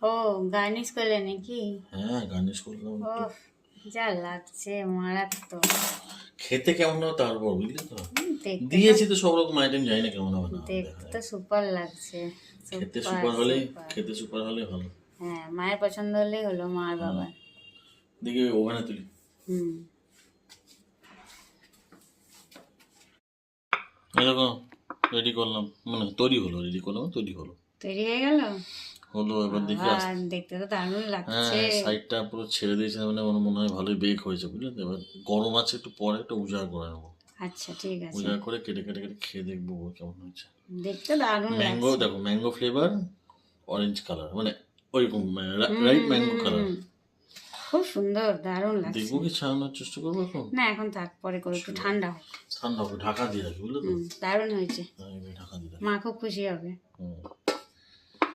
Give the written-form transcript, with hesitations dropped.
ও garnish করলে নাকি? হ্যাঁ, গার্নিশ করলাম ও একটু। যা লাগছে মারাত্মক। খেতে কেমন হবে তারপর, বুঝলি তো? দেখতে তো দিয়েছি তো সব রকম আইটেম, জানি না কেমন হবে না হবে, দেখা দেখতে তো যাক। সুপার লাগছে। খেতে সুপার সুপার হলে, সুপার। খেতে সুপার হলে ভালো। হ্যাঁ, মায়ের পছন্দ হলেই হলো, মার বাবার। দেখি ওভেনে তুলি। হুম। এই দেখো, রেডি করলাম, মানে তৈরি হলো, রেডি করলাম, তৈরি হলো। তৈরি হয়ে গেল। হলো, এবার দেখি বাবা, আসতে। দেখতে তো দারুণ লাগছে। হ্যাঁ, সাইডটা পুরো ছেড়ে দিয়েছে, মানে আমার মনে হয় ভালোই বেক হয়েছে, বুঝলে তো? এবার গরম আছে, একটু পরে একটু উজাড় করে নেবো। আচ্ছা ঠিক আছে। উজাড় করে কেটে কেটে কেটে খেয়ে দেখবো কেমন হয়েছে। দেখতে দারুণ ম্যাঙ্গো, লাগছে। দেখো ম্যাঙ্গো ফ্লেভার, অরেঞ্জ কালার, মানে ওইরকম হুম রাইট হুম ম্যাঙ্গো হুম হুম কালার। হুম। খুব সুন্দর, দারুণ দেখবো লাগছে। কি ছাড়ানোর চেষ্টা করবো এখন। না এখন থাক, পরে করে একটু ঠান্ডা হোক। ঠান্ডা হবে, ঢাকা দিয়ে রাখি, বুঝলে তো? দারুণ হয়েছে। হ্যাঁ, এবার ঢাকা দিয়ে রাখি। মা খুব খুশি হবে। হুম।